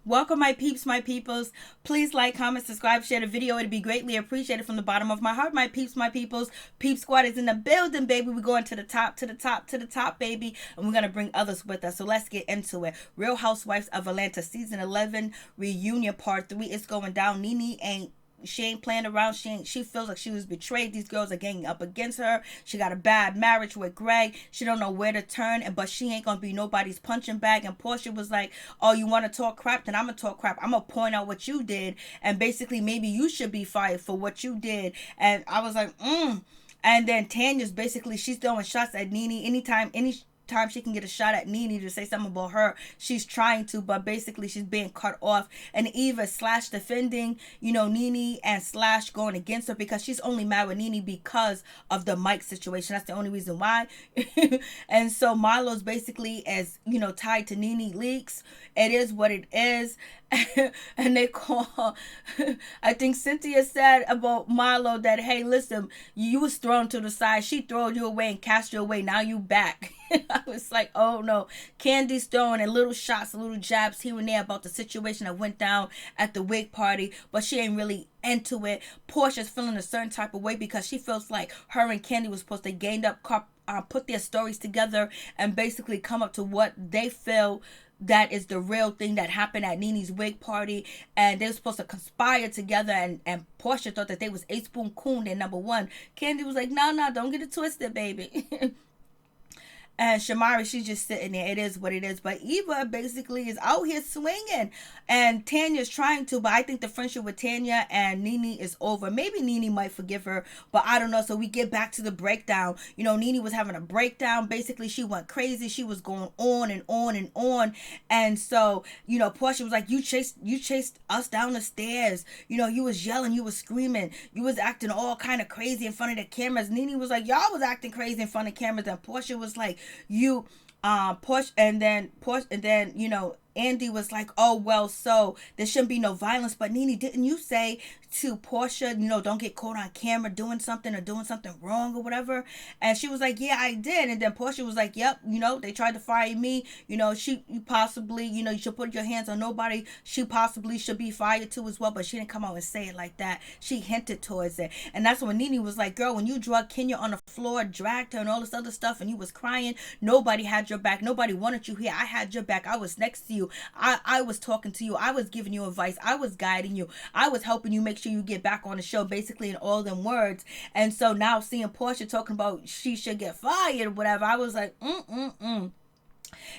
Welcome, my peeps, my peoples. Please like, comment, subscribe, share the video. It'd be greatly appreciated from the bottom of my heart, my peeps, my peoples. Peep Squad is in the building, baby. We're going to the top, to the top, to the top, baby. And we're going to bring others with us. So let's get into it. Real Housewives of Atlanta, Season 11, Reunion Part 3. It's going down. She ain't playing around. She feels like she was betrayed. These girls are ganging up against her. She got a bad marriage with Greg. She don't know where to turn, but she ain't gonna be nobody's punching bag. And Porsha was like, oh, you want to talk crap? Then I'm gonna talk crap. I'm gonna point out what you did, and basically maybe you should be fired for what you did. And I was like, And then Tanya's basically, she's throwing shots at Nene any time she can get a shot at Nene to say something about her, she's trying to, but basically she's being cut off. And Eva slash defending, Nene, and slash going against her because she's only mad with Nene because of the Mike situation. That's the only reason why. And so Marlo's basically as, tied to Nene leaks. It is what it is. And they call, I think Cynthia said about Marlo that, hey, listen, you was thrown to the side. She threw you away and cast you away. Now you back. I was like, oh no. Kandi's throwing little shots, little jabs here and there about the situation that went down at the wig party, but she ain't really into it. Porsha's feeling a certain type of way because she feels like her and Kandi was supposed to gain up, put their stories together and basically come up to what they feel that is the real thing that happened at Nene's wig party, and they were supposed to conspire together, and Porsha thought that they was 8-spoon coon and number one. Kandi was like, no, don't get it twisted, baby. And Shamari, she's just sitting there. It is what it is. But Eva basically is out here swinging. And Tanya's trying to. But I think the friendship with Tanya and Nene is over. Maybe Nene might forgive her. But I don't know. So we get back to the breakdown. Nene was having a breakdown. Basically, she went crazy. She was going on and on and on. And so, Porsha was like, you chased us down the stairs. You was yelling. You was screaming. You was acting all kind of crazy in front of the cameras. Nene was like, y'all was acting crazy in front of cameras. And Porsha was like, Porsha, and then Andy was like, oh, well, so there shouldn't be no violence. But Nene, didn't you say to Porsha, don't get caught on camera doing something or doing something wrong or whatever? And she was like, yeah, I did. And then Porsha was like, yep, they tried to fire me. You possibly, you should put your hands on nobody. She possibly should be fired too as well. But she didn't come out and say it like that. She hinted towards it. And that's when Nene was like, girl, when you drug Kenya on the floor, dragged her and all this other stuff, and you was crying, nobody had your back. Nobody wanted you here. I had your back. I was next to you. I was talking to you. I was giving you advice. I was guiding you. I was helping you make sure you get back on the show, basically in all them words. And so now seeing Porsha talking about she should get fired or whatever, I was like,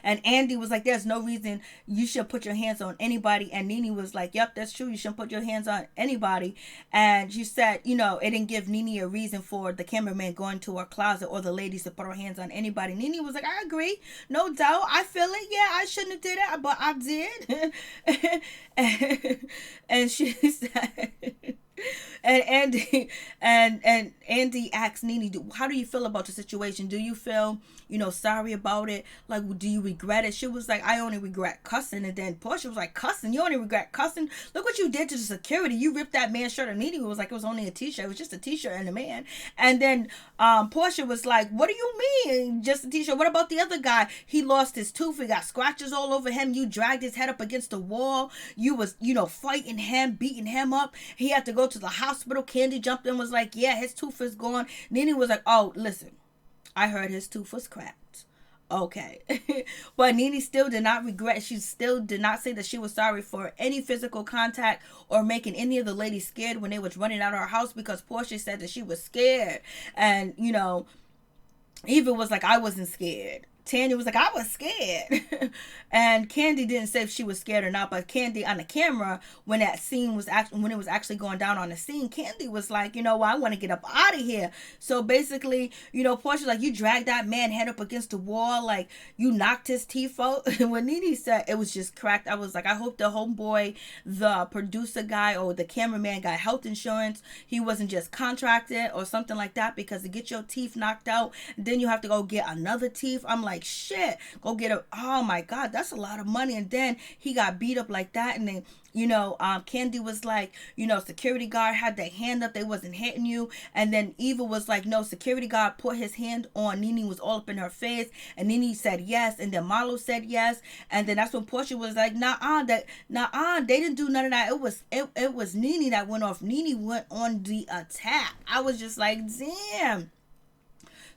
And Andy was like, there's no reason you should put your hands on anybody. And Nene was like, yep, that's true. You shouldn't put your hands on anybody. And she said, it didn't give Nene a reason for the cameraman going to her closet or the ladies to put her hands on anybody. Nene was like, I agree. No doubt. I feel it. Yeah, I shouldn't have did it, but I did. And she said... And Andy asked Nene, how do you feel about the situation? Do you feel, sorry about it? Like, do you regret it? She was like, I only regret cussing. And then Porsha was like, cussing? You only regret cussing? Look what you did to the security. You ripped that man's shirt. And Nene was like, it was only a t-shirt. It was just a t-shirt and a man. And then Porsha was like, what do you mean? Just a t-shirt? What about the other guy? He lost his tooth. He got scratches all over him. You dragged his head up against the wall. You was, fighting him, beating him up. He had to go to the hospital. Kandi jumped in, was like, yeah, his tooth is gone. Nene was like, oh, listen, I heard his tooth was cracked. Okay. But Nene still did not regret. She still did not say that she was sorry for any physical contact or making any of the ladies scared when they was running out of her house, because Porsha said that she was scared. And, Eva was like, I wasn't scared. Tanya was like, I was scared. And Kandi didn't say if she was scared or not, but Kandi on the camera, when that scene was when it was actually going down on the scene, Kandi was like, well, I want to get up out of here. So basically, Porsha's like, you dragged that man head up against the wall, like you knocked his teeth out. And when Nene said it was just cracked, I was like, I hope the homeboy, the producer guy or the cameraman got health insurance. He wasn't just contracted or something like that, because to get your teeth knocked out, then you have to go get another teeth. I'm like, like, shit, go get a, oh my God, that's a lot of money. And then he got beat up like that. And then, Kandi was like, security guard had their hand up, they wasn't hitting you. And then Eva was like, no, security guard put his hand on Nene, was all up in her face, and Nene said yes, and then Marlo said yes. And then that's when Porsha was like, they didn't do none of that. It was Nene that went off. Nene went on the attack. I was just like, damn.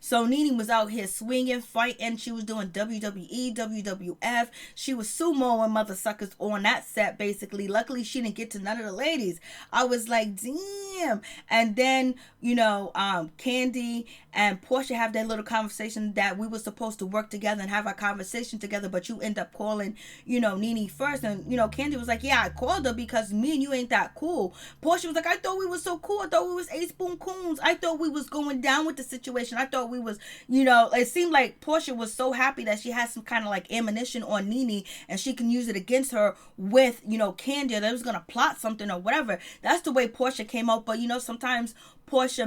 So Nene was out here swinging, fighting. She was doing WWE, WWF. She was sumoing mother suckers on that set, basically. Luckily, she didn't get to none of the ladies. I was like, damn. And then, Kandi and Porsha have that little conversation that we were supposed to work together and have our conversation together, but you end up calling, Nene first. And, Kandi was like, yeah, I called her because me and you ain't that cool. Porsha was like, I thought we was so cool. I thought we was ace boom coons. I thought we was going down with the situation. I thought we was, it seemed like Porsha was so happy that she had some kind of like ammunition on Nene and she can use it against her with, Kandi, that was going to plot something or whatever. That's the way Porsha came out. But, sometimes Porsha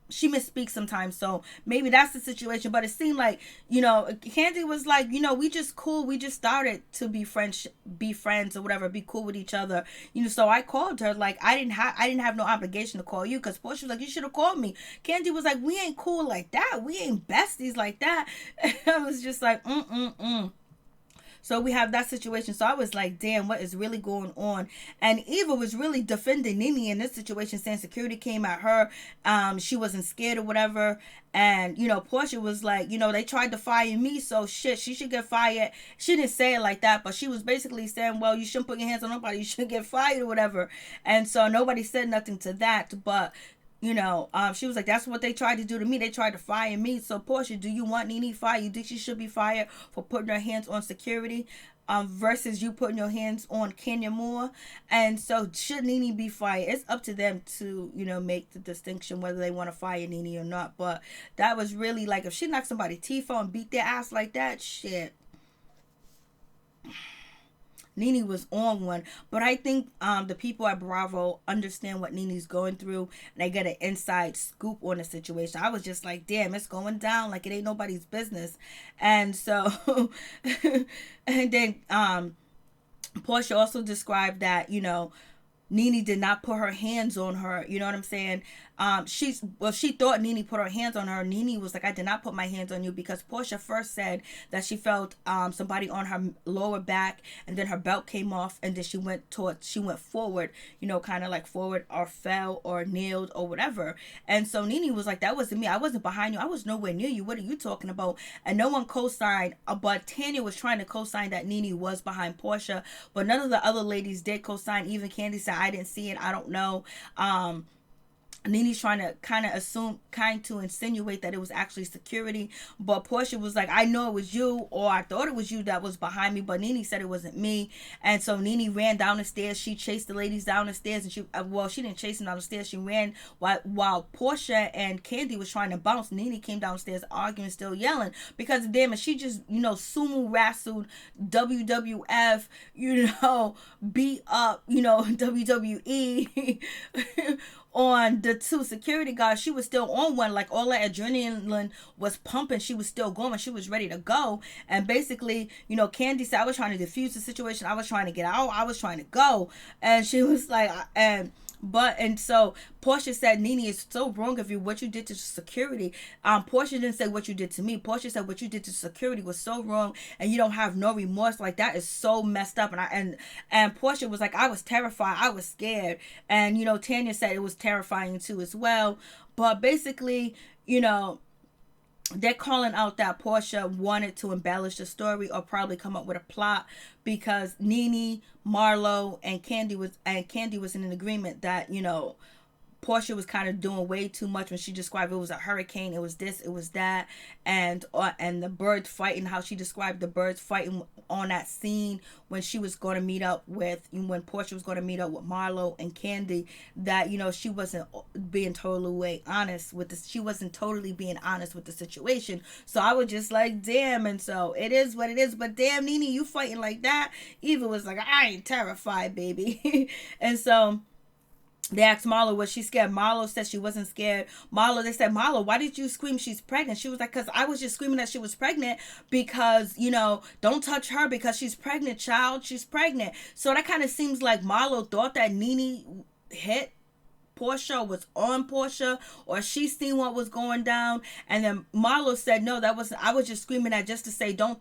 she misspeaks sometimes, so maybe that's the situation. But it seemed like, Kandi was like, we just cool. We just started to be friends or whatever, be cool with each other. So I called her. Like, I didn't have no obligation to call you, because Porsha was like, you should have called me. Kandi was like, we ain't cool like that. We ain't besties like that. And I was just like, So we have that situation. So I was like, damn, what is really going on? And Eva was really defending Nene in this situation, saying security came at her. She wasn't scared or whatever. And, Porsha was like, they tried to fire me, so shit, she should get fired. She didn't say it like that, but she was basically saying, well, you shouldn't put your hands on nobody. You should get fired or whatever. And so nobody said nothing to that, but she was like, that's what they tried to do to me. They tried to fire me. So Porsha, do you want Nene fired? You think she should be fired for putting her hands on security versus you putting your hands on Kenya Moore? And so should Nene be fired? It's up to them to, make the distinction whether they want to fire Nene or not. But that was really like, if she knocked somebody's teeth out and beat their ass like that, shit. Nene was on one. But I think the people at Bravo understand what Nene's going through, and they get an inside scoop on the situation. I was just like, damn, it's going down like it ain't nobody's business. And so and then Porsha also described that, Nene did not put her hands on her. You know what I'm saying? She thought Nene put her hands on her. Nene was like, I did not put my hands on you, because Porsha first said that she felt somebody on her lower back, and then her belt came off, and then she went forward, kind of like forward, or fell or kneeled or whatever. And so Nene was like, that wasn't me. I wasn't behind you. I was nowhere near you. What are you talking about? And no one co-signed, but Tanya was trying to co-sign that Nene was behind Porsha, but none of the other ladies did co-sign. Even Kandi said, I didn't see it. I don't know. Nene's trying to kind to insinuate that it was actually security, but Porsha was like, I know it was you, or I thought it was you that was behind me, but Nene said it wasn't me. And so Nene ran down the stairs. She chased the ladies down the stairs, and she didn't chase them down the stairs. She ran while Porsha and Kandi was trying to bounce. Nene came downstairs arguing, still yelling, because damn it, she just sumo wrestled WWF, beat up WWE on the two security guards. She was still on one. Like, all that adrenaline was pumping. She was still going. She was ready to go. And basically, Kandi said, I was trying to defuse the situation. I was trying to get out. I was trying to go. And she was like, and so Porsha said, Nene, it's so wrong of you, what you did to security. Porsha didn't say what you did to me. Porsha said what you did to security was so wrong, and you don't have no remorse. Like, that is so messed up. And Porsha was like, I was terrified. I was scared. And, Tanya said it was terrifying too as well. But basically, they're calling out that Porsha wanted to embellish the story or probably come up with a plot, because Nene, Marlo, and Kandi was in an agreement that, Porsha was kind of doing way too much when she described it was a hurricane, it was this, it was that, and the birds fighting, how she described the birds fighting on that scene when she was going to meet up with, when Porsha was going to meet up with Marlo and Kandi, that, she wasn't being totally honest with this. She wasn't totally being honest with the situation. So I was just like, damn. And so it is what it is. But damn, Nene, you fighting like that? Eva was like, I ain't terrified, baby. And so They asked Marlo, was she scared? Marlo said she wasn't scared. They said, Marlo, why did you scream she's pregnant? She was like, because I was just screaming that she was pregnant because, don't touch her because she's pregnant, child. She's pregnant. So that kind of seems like Marlo thought that Nene hit Porsha, was on Porsha, or she seen what was going down. And then Marlo said, no, that wasn't, I was just screaming that just to say, don't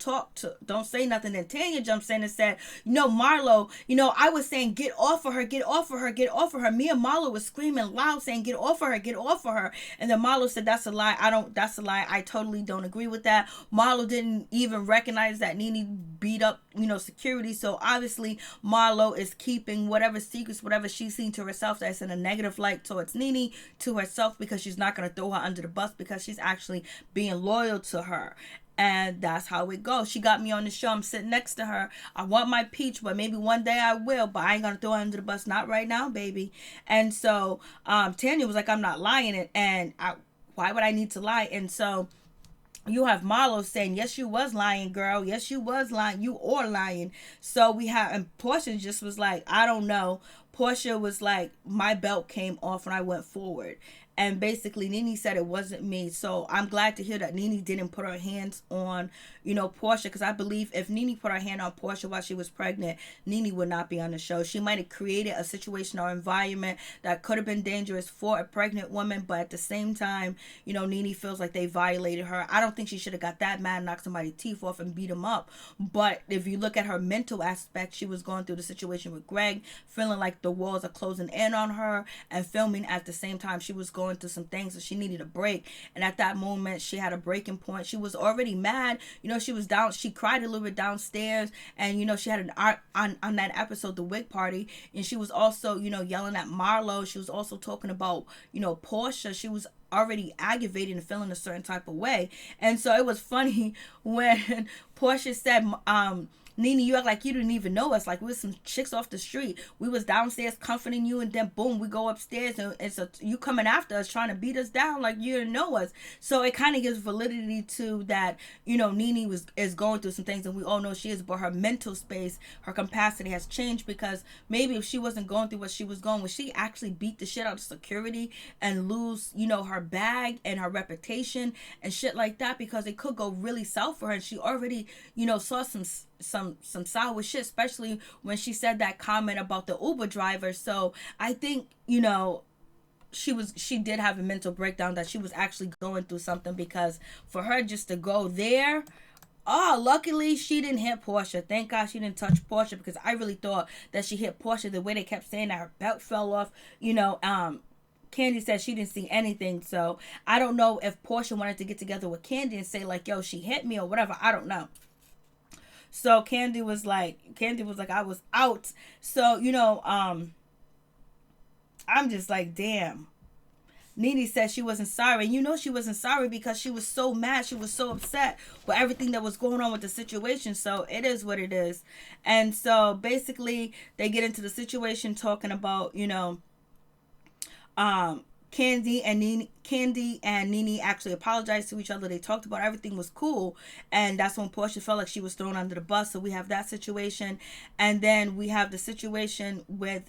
say nothing. Then Tanya jumps in and said, Marlo, I was saying, get off of her, get off of her, get off of her. Me and Marlo was screaming loud saying, get off of her, get off of her. And then Marlo said, that's a lie. That's a lie. I totally don't agree with that. Marlo didn't even recognize that Nene beat up, security. So obviously Marlo is keeping whatever secrets, whatever she's seen to herself that's in a negative light towards Nene to herself, because she's not going to throw her under the bus, because she's actually being loyal to her. And that's how it goes. She got me on the show. I'm sitting next to her. I want my peach, but maybe one day I will, but I ain't gonna throw her under the bus. Not right now, baby. And so Tanya was like, I'm not lying. And why would I need to lie? And so you have Marlo saying, yes, you was lying, girl. Yes, you was lying. You are lying. So we have, and Porsha just was like, I don't know. Porsha was like, my belt came off when I went forward. And basically Nene said it wasn't me. So I'm glad to hear that Nene didn't put her hands on, Porsha, because I believe if Nene put her hand on Porsha while she was pregnant, Nene would not be on the show. She might have created a situation or environment that could have been dangerous for a pregnant woman, but at the same time, Nene feels like they violated her. I don't think she should have got that mad, knocked somebody's teeth off and beat him up. But if you look at her mental aspect, she was going through the situation with Greg, feeling like the walls are closing in on her, and filming at the same time. She was going through some things, so she needed a break. And at that moment, she had a breaking point. She was already mad. She was down. She cried a little bit downstairs, and she had an art on that episode, the wig party, and she was also, yelling at Marlo. She was also talking about, Porsha. She was already aggravated and feeling a certain type of way. And so it was funny when Porsha said, Nene, you act like you didn't even know us. Like we was some chicks off the street. We was downstairs comforting you, and then boom, we go upstairs, and so you coming after us, trying to beat us down like you didn't know us. So it kind of gives validity to that. Nene is going through some things, and we all know she is, but her mental space, her capacity has changed, because maybe if she wasn't going through what she was going, when she actually beat the shit out of security and lose, her bag and her reputation and shit like that, because it could go really south for her. And she already, saw some sour shit, especially when she said that comment about the Uber driver. So I think, she did have a mental breakdown, that she was actually going through something, because for her just to go there, luckily she didn't hit Porsha. Thank God she didn't touch Porsha, because I really thought that she hit Porsha, the way they kept saying that her belt fell off. Kandi said she didn't see anything. So I don't know if Porsha wanted to get together with Kandi and say like, yo, she hit me or whatever. I don't know. So Kandi was like, I was out. So, I'm just like, damn. Nene said she wasn't sorry. She wasn't sorry because she was so mad. She was so upset with everything that was going on with the situation. So it is what it is. And so basically they get into the situation talking about, Kandi and Nene actually apologized to each other. They talked about everything was cool, and that's when Porsha felt like she was thrown under the bus. So we have that situation, and then we have the situation with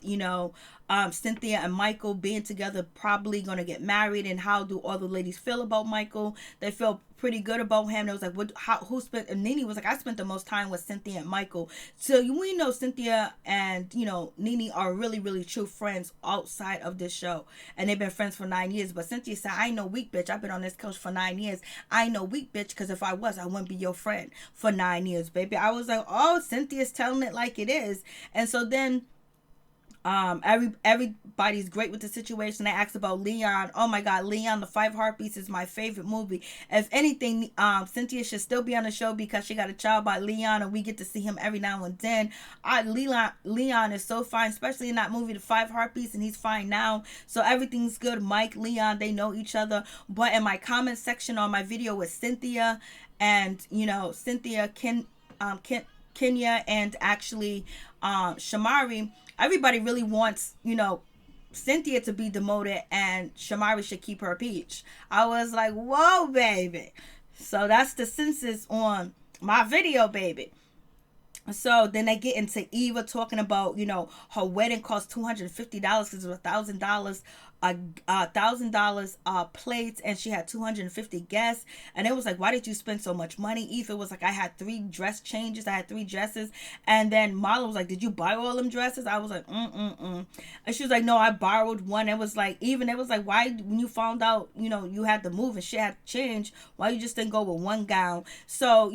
Cynthia and Michael being together, probably gonna get married. And how do all the ladies feel about Michael? They feel pretty good about him. It was like, who spent? And Nene was like, I spent the most time with Cynthia and Michael. So we know Cynthia and Nene are really, really true friends outside of this show, and they've been friends for 9 years. But Cynthia said, I ain't no weak bitch. I've been on this couch for 9 years. I ain't no weak bitch, because if I was, I wouldn't be your friend for 9 years, baby. I was like, oh, Cynthia's telling it like it is. And so then everybody's great with the situation. They asked about Leon. Oh my God, Leon, The Five Heartbeats is my favorite movie. If anything, Cynthia should still be on the show, because she got a child by Leon, and we get to see him every now and then. Leon is so fine, especially in that movie, The Five Heartbeats, and he's fine now. So everything's good. Mike, Leon, they know each other. But in my comment section on my video with Cynthia and Cynthia, Kenya, and actually Shamari, everybody really wants, Cynthia to be demoted, and Shamari should keep her peach. I was like, whoa, baby. So that's the census on my video, baby. So then they get into Eva talking about, her wedding cost $250 because it was $1,000, $1,000 plates, and she had 250 guests. And it was like, why did you spend so much money? Eva was like, I had 3 dress changes, I had 3 dresses. And then Marlo was like, did you buy all them dresses? I was like, and she was like, no, I borrowed one. It was like, even it was like, why, when you found out, you had to move and shit had to change, why you just didn't go with one gown? So,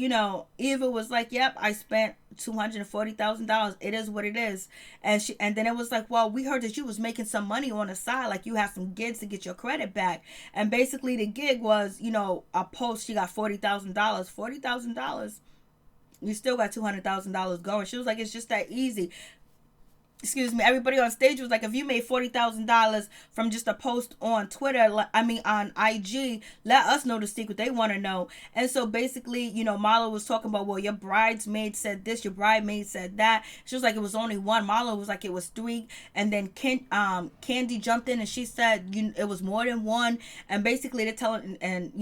Eva was like, yep, I spent $240,000. It is what it is. And then it was like, well, we heard that you was making some money on the side, like you had some gigs to get your credit back. And basically the gig was, a post. She got $40,000. $40,000. You still got $200,000 going. She was like, it's just that easy. Excuse me, everybody on stage was like, if you made $40,000 from just a post on Twitter, on IG, let us know the secret. They want to know. And so basically, Marlo was talking about, well, your bridesmaid said this, your bridesmaid said that. She was like, it was only one. Marlo was like, it was 3. And then Kandi jumped in and she said, it was more than one. And basically they're telling, and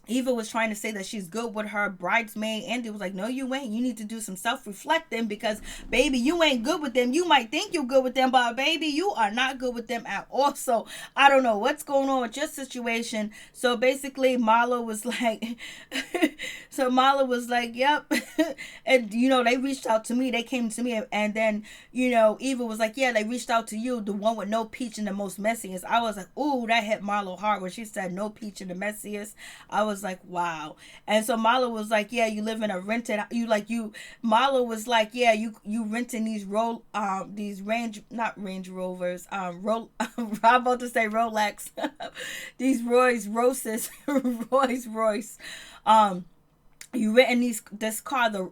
Eva was trying to say that she's good with her bridesmaid. Andy was like, no, you ain't. You need to do some self-reflecting because, baby, you ain't good with them. You might think you're good with them, but, baby, you are not good with them at all. So, I don't know what's going on with your situation. So, basically, Marlo was like, yep. And, they reached out to me. They came to me. And then, Eva was like, yeah, they reached out to you, the one with no peach and the most messiest. I was like, ooh, that hit Marlo hard when she said no peach and the messiest. I was like, wow. And so Marlo was like, yeah, you live in a rented, Marlo was like, yeah, you renting these not Range Rovers, I'm about to say Rolex, these Rolls Royces, Rolls Royce, you renting this car,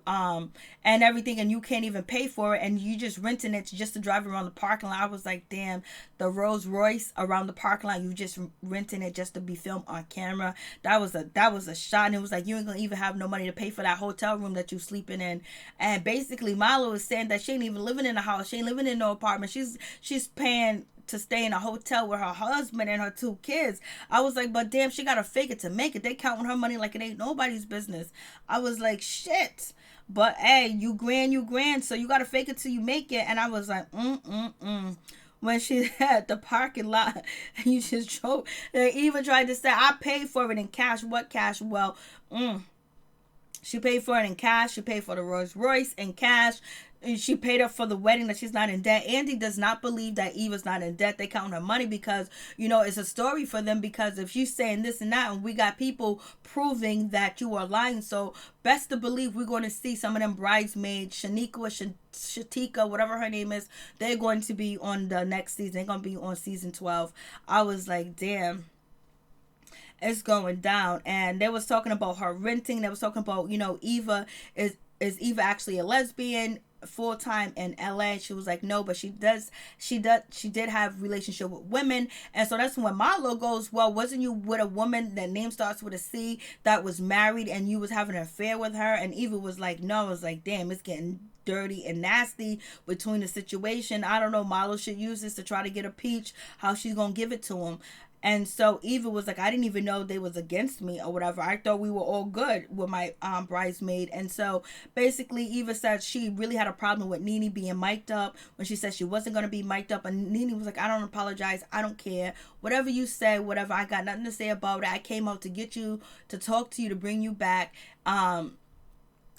and everything, and you can't even pay for it, and you just renting it just to drive around the parking lot. I was like, damn, the Rolls Royce around the parking lot, you just renting it just to be filmed on camera. That was a shot. And it was like, you ain't gonna even have no money to pay for that hotel room that you sleeping in. And basically Marlo is saying that she ain't even living in a house, she ain't living in no apartment, she's paying to stay in a hotel with her husband and her 2 kids. I was like, but damn, she gotta fake it to make it. They counting her money like it ain't nobody's business. I was like, shit. But hey, you grand, so you gotta fake it till you make it. And I was like, when she had the parking lot and you just drove, they even tried to say, I paid for it in cash. What cash? Well, she paid for it in cash. She paid for the Rolls Royce in cash. She paid up for the wedding, that she's not in debt. Andy does not believe that Eva's not in debt. They count her money because, it's a story for them, because if she's saying this and that, and we got people proving that you are lying. So best to believe we're going to see some of them bridesmaids, Shanika or Shatika, whatever her name is, they're going to be on the next season. They're going to be on season 12. I was like, damn. It's going down. And they was talking about her renting. They was talking about, Eva, is Eva actually a lesbian full time in LA? She was like, no, but she did have relationship with women. And so that's when Marlo goes, well, wasn't you with a woman that name starts with a C that was married and you was having an affair with her? And Eva was like, no. I was like, damn, it's getting dirty and nasty between the situation. I don't know, Marlo should use this to try to get a peach how she's gonna give it to him. And so Eva was like, I didn't even know they was against me or whatever. I thought we were all good with my bridesmaid. And so basically Eva said she really had a problem with Nene being mic'd up when she said she wasn't going to be mic'd up. And Nene was like, I don't apologize. I don't care. Whatever you say, whatever. I got nothing to say about it. I came out to get you, to talk to you, to bring you back.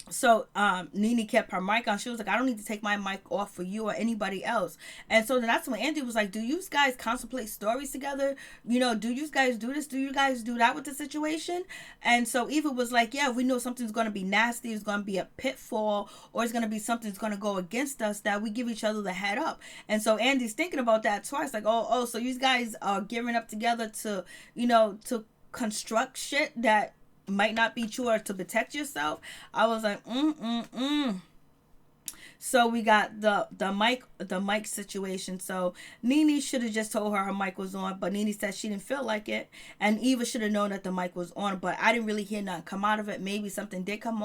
So Nene kept her mic on. She was like, I don't need to take my mic off for you or anybody else. And so then that's when Andy was like, do you guys contemplate stories together? Do you guys do this? Do you guys do that with the situation? And so Eva was like, yeah, we know something's going to be nasty. It's going to be a pitfall, or it's going to be something that's going to go against us, that we give each other the head up. And so Andy's thinking about that twice. Like, oh, so you guys are gearing up together to, to construct shit that might not be true, or to protect yourself. I was like, So we got the mic situation. So Nene should have just told her mic was on, but Nene said she didn't feel like it, and Eva should have known that the mic was on. But I didn't really hear nothing come out of it. Maybe something did come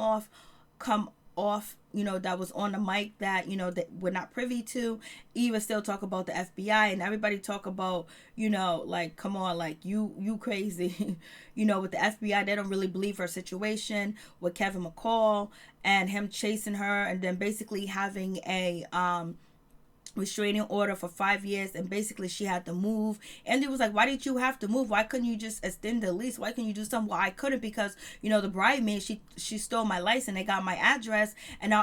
off, that was on the mic that, that we're not privy to. Eva still talk about the FBI, and everybody talk about, like, come on, like, you crazy. With the FBI, they don't really believe her situation with Kevin McCall and him chasing her, and then basically having a restraining order for 5 years, and basically she had to move. And it was like, why did you have to move? Why couldn't you just extend the lease? Why couldn't you do something? Well, I couldn't because the bridesmaid, she stole my license. They got my address, and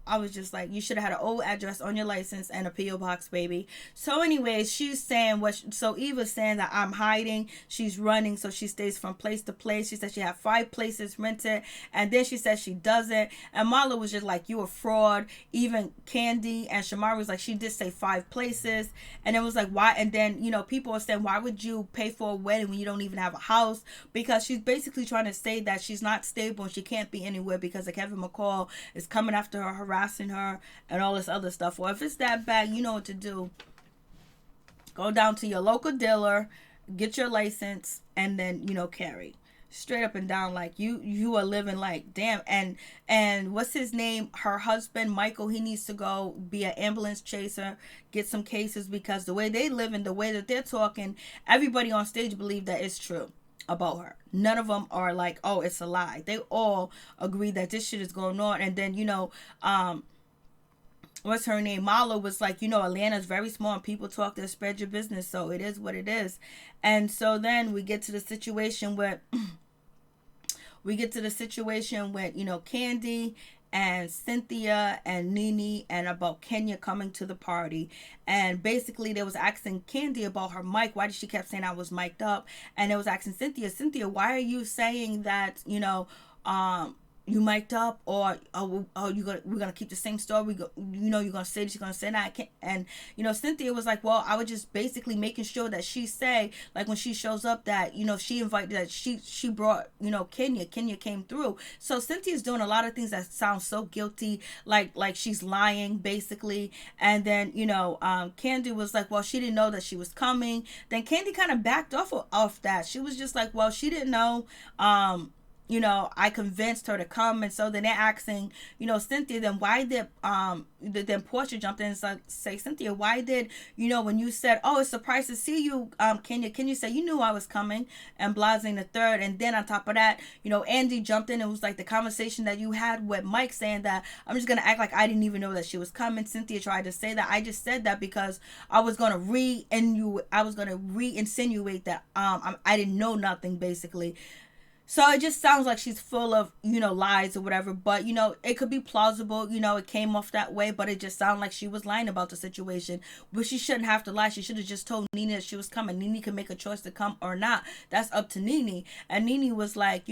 I was just like, you should have had an old address on your license and a P.O. box, baby. So anyways, she's saying so Eva's saying that I'm hiding. She's running, so she stays from place to place. She said she had 5 places rented, and then she said she doesn't. And Marlo was just like, you a fraud. Even Kandi and Shamari was like, she did say 5 places. And it was like, why? And then, people are saying, why would you pay for a wedding when you don't even have a house? Because she's basically trying to say that she's not stable and she can't be anywhere because of Kevin McCall is coming after her, harassing her, and all this other stuff. Well, if it's that bad, you know what to do. Go down to your local dealer, get your license, and then carry straight up and down. Like you are living like, damn. And what's his name, her husband Michael, he needs to go be an ambulance chaser, get some cases, because the way they live and the way that they're talking, everybody on stage believe that it's true about her. None of them are like, oh, it's a lie. They all agree that this shit is going on. And then what's her name, Marlo, was like, Atlanta's very small and people talk to spread your business, so it is what it is. And so then we get to the situation where Kandi and Cynthia and Nene, and about Kenya coming to the party. And basically they was asking Kandi about her mic. Why did she kept saying I was mic'd up? And it was asking Cynthia, why are you saying that, you mic'd up, or we're gonna keep the same story? You're gonna say this, you're gonna say that. And Cynthia was like, well, I was just basically making sure that she say, like, when she shows up, that she invited, that she brought Kenya came through. So Cynthia's doing a lot of things that sound so guilty, like she's lying basically. And then Kandi was like, well, she didn't know that she was coming. Then Kandi kind of backed off that. She was just like, well, she didn't know. I convinced her to come. And so then they're asking, Cynthia, then why did, then Porsha jumped in and say, Cynthia, why did, when you said, oh, it's a surprise to see you, Kenya say, you knew I was coming, and Blasing the third. And then on top of that, Andy jumped in and was like, the conversation that you had with Mike saying that I'm just going to act like I didn't even know that she was coming. Cynthia tried to say that. I just said that because I was going to re-insinuate that I didn't know nothing, basically. So it just sounds like she's full of, lies or whatever. But, it could be plausible. It came off that way. But it just sounded like she was lying about the situation. But she shouldn't have to lie. She should have just told Nene that she was coming. Nene can make a choice to come or not. That's up to Nene. And Nene was like,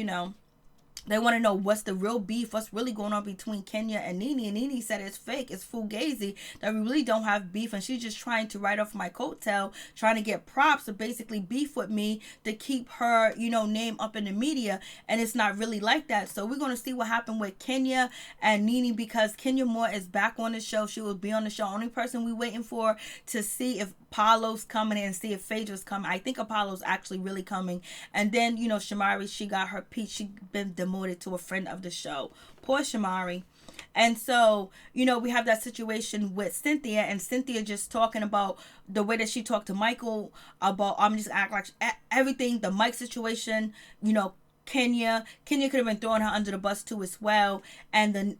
they want to know what's the real beef, what's really going on between Kenya and Nene. And Nene said it's fake, it's fugazi, that we really don't have beef. And she's just trying to write off my coattail, trying to get props to basically beef with me to keep her, name up in the media. And it's not really like that. So we're going to see what happened with Kenya and Nene, because Kenya Moore is back on the show. She will be on the show. Only person we waiting for to see if Apollo's coming and see if Phaedra's coming. I think Apollo's actually really coming. And then, Shamari, she got her piece. She been demoted to a friend of the show. Poor Shamari. And so, we have that situation with Cynthia, and Cynthia just talking about the way that she talked to Michael about, I'm just act like everything, the Mike situation, Kenya could have been throwing her under the bus too as well. And then,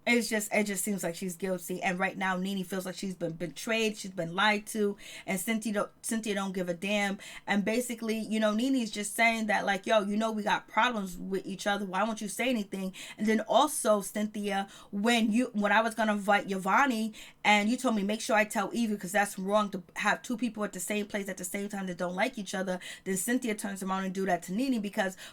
it just seems like she's guilty. And right now Nene feels like she's been betrayed, she's been lied to, and Cynthia don't give a damn. And basically, Nene's just saying that, like, yo, we got problems with each other, why won't you say anything? And then also, Cynthia, when I was gonna invite Yvonne, and you told me make sure I tell Eva, because that's wrong to have 2 people at the same place at the same time that don't like each other. Then Cynthia turns around and do that to Nene,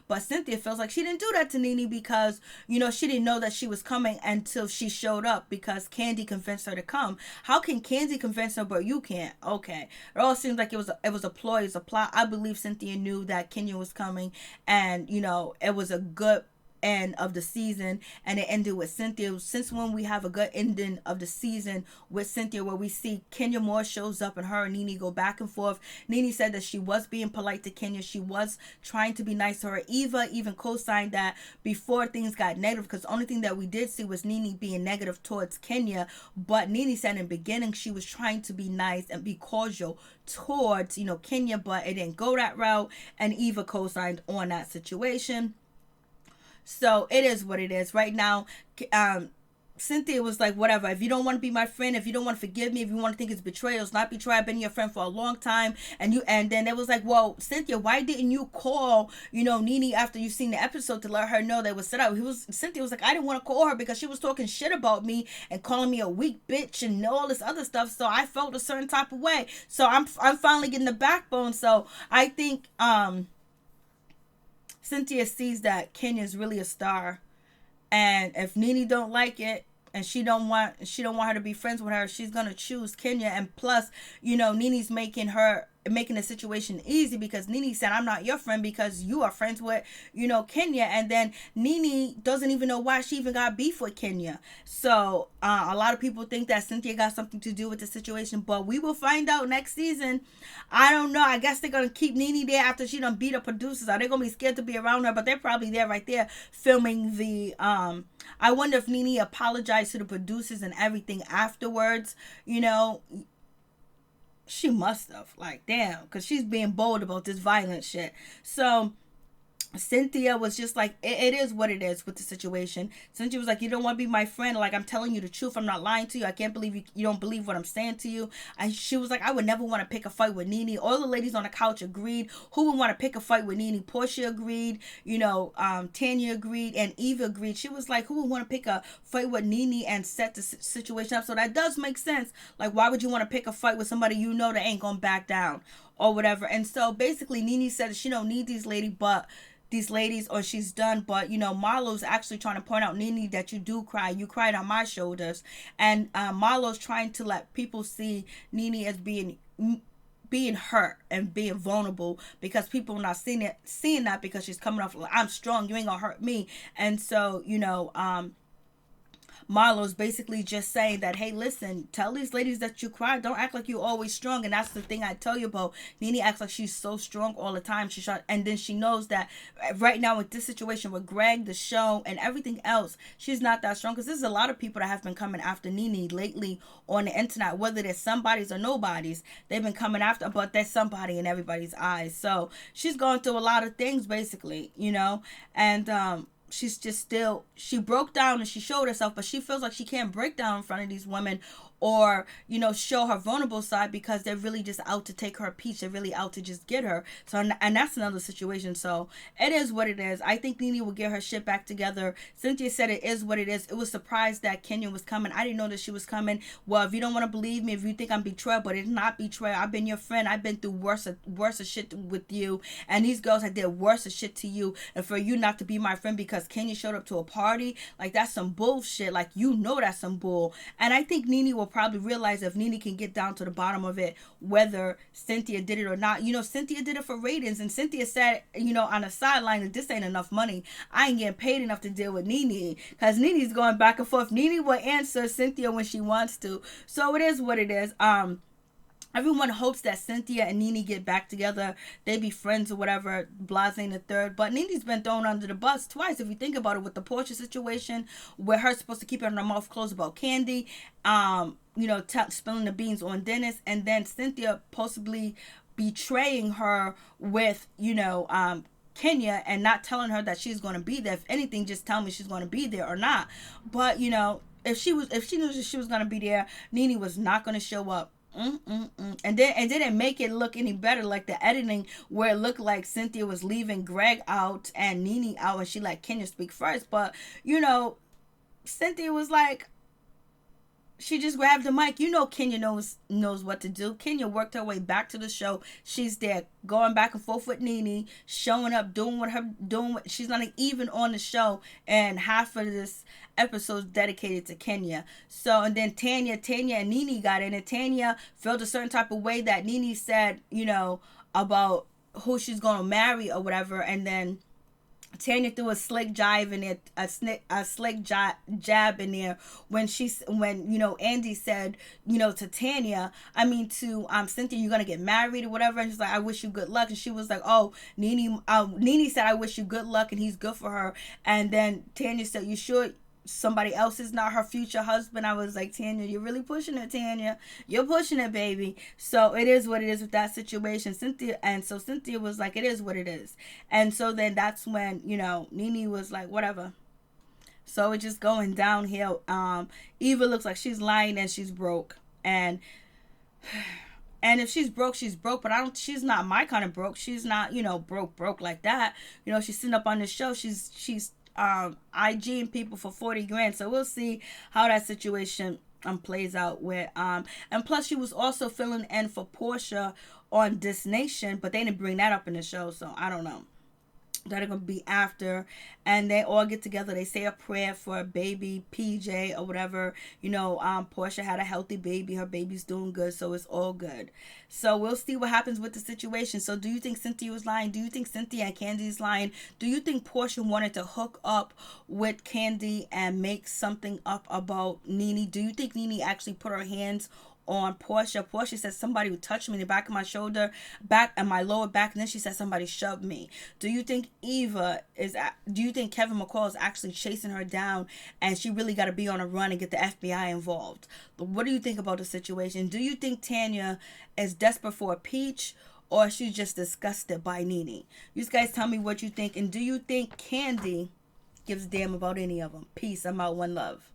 but Cynthia feels like she didn't do that to Nene because she didn't know that she was coming until she showed up, because Kandi convinced her to come. How can Kandi convince her but you can't? Okay, it all seems like it was a ploy, it was a plot. I believe Cynthia knew that Kenya was coming, and it was a good end of the season, and it ended with Cynthia. Since when we have a good ending of the season with Cynthia, where we see Kenya Moore shows up and her and Nene go back and forth. Nene said that she was being polite to Kenya. She was trying to be nice to her. Eva even co-signed that before things got negative, because the only thing that we did see was Nene being negative towards Kenya. But Nene said in the beginning she was trying to be nice and be cordial towards, Kenya, but it didn't go that route. And Eva co-signed on that situation. So it is what it is. Right now, Cynthia was like, whatever, if you don't want to be my friend, if you don't want to forgive me, if you want to think it's betrayal, it's not betrayal. I've been your friend for a long time. And then it was like, well, Cynthia, why didn't you call, Nene after you seen the episode to let her know they was set up? Cynthia was like, I didn't want to call her because she was talking shit about me and calling me a weak bitch and all this other stuff. So I felt a certain type of way. So I'm finally getting the backbone. So I think, Cynthia sees that Kenya's really a star, and if Nene don't like it and she don't want her to be friends with her, she's gonna choose Kenya. And plus, Nene's making the situation easy, because Nene said, I'm not your friend because you are friends with, Kenya. And then Nene doesn't even know why she even got beef with Kenya. So a lot of people think that Cynthia got something to do with the situation, but we will find out next season. I don't know. I guess they're going to keep Nene there after she done beat up producers. Are they going to be scared to be around her? But they're probably there right there filming the, I wonder if Nene apologized to the producers and everything afterwards, She must have. Like, damn. Because she's being bold about this violent shit. So Cynthia was just like, it is what it is with the situation. Cynthia was like, you don't want to be my friend. Like, I'm telling you the truth. I'm not lying to you. I can't believe you don't believe what I'm saying to you. And she was like, I would never want to pick a fight with Nene. All the ladies on the couch agreed. Who would want to pick a fight with Nene? Porsha agreed. Tanya agreed. And Eva agreed. She was like, who would want to pick a fight with Nene and set the situation up? So that does make sense. Like, why would you want to pick a fight with somebody that ain't gonna back down or whatever? And so basically Nene said she don't need these ladies, or she's done. But Marlo's actually trying to point out, Nene, that you do cry. You cried on my shoulders. And Marlo's trying to let people see Nene as being hurt and being vulnerable, because people are not seeing that, because she's coming off like, I'm strong, you ain't gonna hurt me. And so Marlo's basically just saying that, hey, listen, tell these ladies that you cry. Don't act like you're always strong. And that's the thing I tell you about. Nene acts like she's so strong all the time. And then she knows that right now with this situation with Greg, the show, and everything else, she's not that strong. Because there's a lot of people that have been coming after Nene lately on the internet, whether they're somebodies or nobodies. They've been coming after, but there's somebody in everybody's eyes. So she's going through a lot of things, basically, and she's just she broke down and she showed herself, but she feels like she can't break down in front of these women or show her vulnerable side, because they're really just out to take her peach. They're really out to just get her. So, and that's another situation. So it is what it is. I think Nene will get her shit back together. Cynthia said it is what it is. It was surprised that Kenya was coming. I didn't know that she was coming. Well, if you don't want to believe me, if you think I'm betrayed, but it's not betrayal. I've been your friend. I've been through worse shit with you, and these girls have did worse shit to you, and for you not to be my friend because Kenya showed up to a party, like, that's some bullshit. Like, that's some bull. And I think Nene will probably realize, if Nene can get down to the bottom of it, whether Cynthia did it or not. Cynthia did it for ratings, and Cynthia said, on the sideline, that this ain't enough money. I ain't getting paid enough to deal with Nene, because Nene's going back and forth. Nene will answer Cynthia when she wants to. So it is what it is. Everyone hopes that Cynthia and Nene get back together. They be friends or whatever, blase the third. But Nene's been thrown under the bus twice, if you think about it, with the Porsha situation, where her supposed to keep her mouth closed about Kandi, spilling the beans on Dennis, and then Cynthia possibly betraying her with, Kenya, and not telling her that she's going to be there. If anything, just tell me she's going to be there or not. But, if she knew that she was going to be there, Nene was not going to show up. And then it didn't make it look any better, like the editing, where it looked like Cynthia was leaving Greg out and Nene out, and she let Kenya speak first. But Cynthia was like, she just grabbed the mic. Kenya knows what to do. Kenya worked her way back to the show. She's there going back and forth with Nene, showing up, doing what she's not even on the show, and half of this episode dedicated to Kenya. So, and then Tanya and Nene got in, and Tanya felt a certain type of way that Nene said, about who she's going to marry or whatever, and then Tanya threw a slick jive in there, a slick jab in there when Andy said, to Tanya, I mean to Cynthia, you're gonna get married or whatever, and she's like, I wish you good luck, and she was like, oh, Nene said, I wish you good luck, and he's good for her, and then Tanya said, you sure somebody else is not her future husband? I was like, Tanya, you're really pushing it, Tanya. You're pushing it, baby. So it is what it is with that situation. Cynthia was like, it is what it is. And so then that's when, Nene was like, whatever. So it's just going downhill. Eva looks like she's lying and she's broke. And if she's broke, she's broke. But she's not my kind of broke. She's not, broke like that. She's sitting up on the show. She's IGing people for 40 grand. So we'll see how that situation plays out with and plus she was also filling in for Porsha on This Nation, but they didn't bring that up in the show, so I don't know. That are gonna be after, and they all get together. They say a prayer for a baby PJ or whatever. Porsha had a healthy baby. Her baby's doing good, so it's all good. So we'll see what happens with the situation. So do you think Cynthia was lying? Do you think Cynthia and Kandi's lying? Do you think Porsha wanted to hook up with Kandi and make something up about Nene? Do you think Nene actually put her hands on Porsha? Porsha said somebody would touch me in the back of my shoulder, back and my lower back, and then she said somebody shoved me. Do you think Kevin McCall is actually chasing her down and she really got to be on a run and get the FBI involved? What do you think about the situation? Do you think Tanya is desperate for a peach, or she's just disgusted by Nene? You guys tell me what you think, and do you think Kandi gives a damn about any of them? Peace. I'm out. One love.